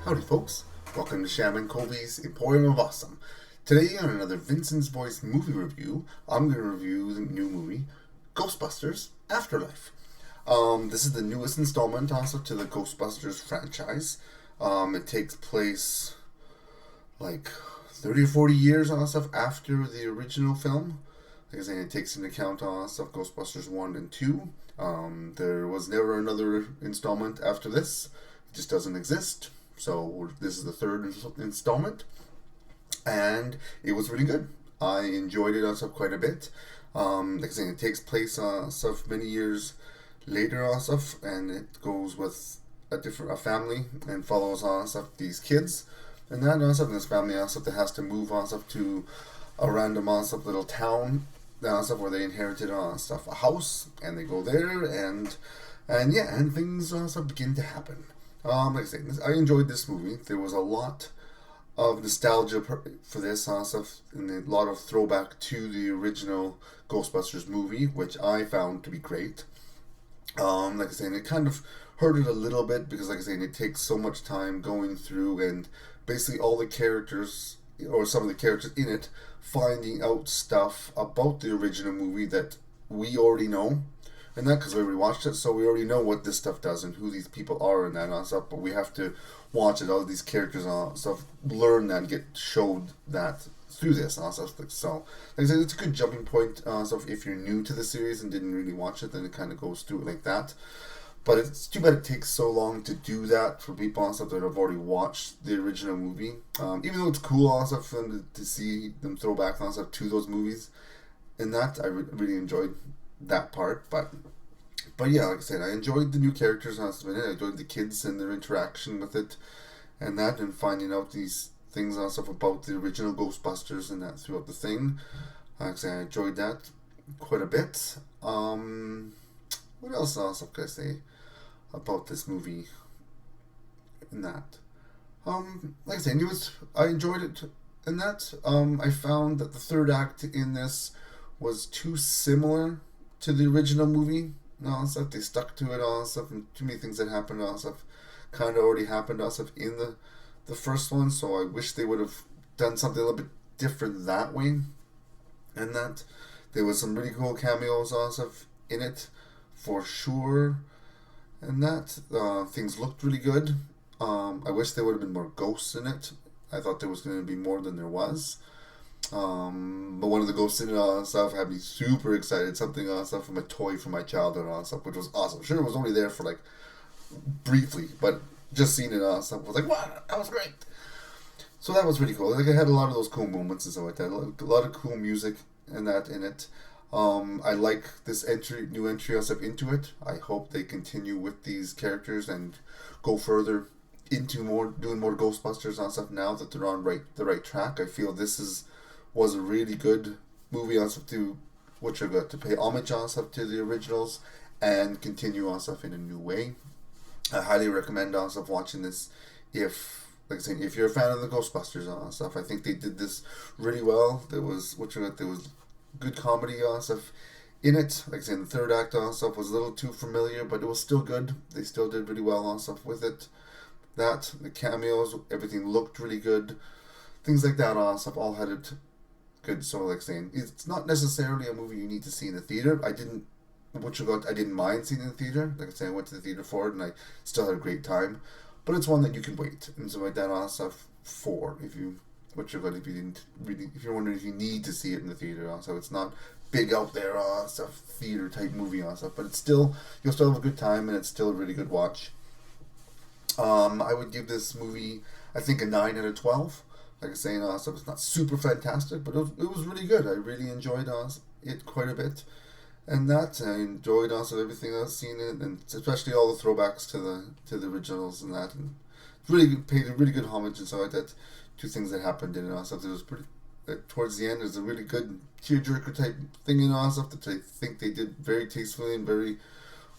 Howdy folks, welcome to Shaman COVY'S Emporium of Awesome. Today on another Vincent's Voice movie review, I'm going to review the new movie, Ghostbusters, Afterlife. This is the newest installment also to the Ghostbusters franchise. It takes place like 30 or 40 years also after the original film. Like I say, it takes into account stuff Ghostbusters 1 and 2. There was never another installment after this. It just doesn't exist. So this is the third installment, and it was really good. I enjoyed it also quite a bit. Like I say, it takes place stuff many years later stuff, and it goes with a family and follows stuff these kids, and that stuff this family stuff that has to move stuff to a random stuff little town stuff where they inherited stuff a house, and they go there and things stuff begin to happen. Like I say, I enjoyed this movie. There was a lot of nostalgia for this stuff, and a lot of throwback to the original Ghostbusters movie, which I found to be great. Like I say, and it kind of hurt it a little bit because, like I say, it takes so much time going through and basically all the characters, or some of the characters in it, finding out stuff about the original movie that we already know. And that because we already watched it, so we already know what this stuff does and who these people are and that stuff. But we have to watch it. All these characters stuff, learn that, and get showed that through this stuff. So, like I said, it's a good jumping point. So if you're new to the series and didn't really watch it, then it kind of goes through it like that. But it's too bad it takes so long to do that for people stuff that have already watched the original movie. Even though it's cool stuff for them to see them throw back stuff to those movies, and that I really enjoyed that part, but yeah, like I said, I enjoyed the new characters I enjoyed the kids and their interaction with it, and that, and finding out these things and stuff about the original Ghostbusters and that throughout the thing. Like I say, I enjoyed that quite a bit. What else stuff can I say about this movie and that? Like I say, I enjoyed it in that. I found that the third act in this was too similar to the original movie. Stuff they stuck to it, stuff, and too many things that happened, stuff kind of already happened, stuff in the first one. So I wish they would have done something a little bit different that way. And that there was some really cool cameos, stuff in it for sure. And that things looked really good. I wish there would have been more ghosts in it. I thought there was going to be more than there was. But one of the ghosts in it stuff had me super excited. Something stuff from a toy from my childhood stuff, which was awesome. Sure, it was only there for like briefly, but just seeing it stuff was like, wow, that was great. So that was really cool. Like, I had a lot of those cool moments and stuff like that. A lot of cool music and that in it. I like this new entry stuff into it. I hope they continue with these characters and go further into doing more Ghostbusters and stuff now that they're on the right track. I feel this was a really good movie on stuff to pay homage on stuff to the originals and continue on stuff in a new way. I highly recommend on stuff watching this if you're a fan of the Ghostbusters on stuff. I think they did this really well. There was good comedy on stuff in it. Like I said, the third act on stuff was a little too familiar, but it was still good. They still did really well on stuff with it. That, the cameos, everything looked really good. Things like that on stuff all had it good. So like saying, it's not necessarily a movie you need to see in the theater. I didn't mind seeing it in the theater. Like I said, I went to the theater for it and I still had a great time. But it's one that you can wait and so like that on stuff for if you're wondering if you need to see it in the theater. So it's not big out there stuff theater type movie on stuff, but you'll still have a good time and it's still a really good watch. I would give this movie, I think, a 9 out of 12. Like I was saying, stuff it's not super fantastic, but it was really good. I really enjoyed it quite a bit, and that I enjoyed also everything I've seen in it, and especially all the throwbacks to the originals and that, and really paid a really good homage and stuff like that to things that happened in it. Stuff that was pretty. Towards the end, there's a really good tearjerker type thing in stuff that I think they did very tastefully and very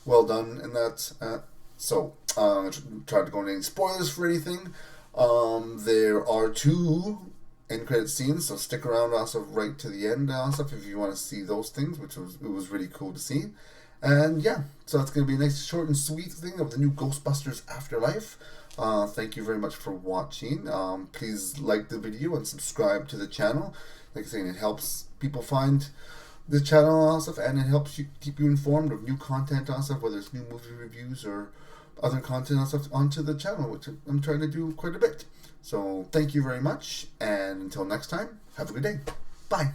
well done, and that. So, I tried to go into any spoilers for anything. There are 2 end credit scenes, so stick around also right to the end stuff if you want to see those things, it was really cool to see. And yeah, so it's going to be a nice short and sweet thing of the new Ghostbusters Afterlife. Thank you very much for watching. Please like the video and subscribe to the channel. Like I say, it helps people find the channel and stuff, and it helps you keep you informed of new content and stuff, whether it's new movie reviews or other content and stuff onto the channel, which I'm trying to do quite a bit. So thank you very much, and until next time, have a good day. Bye.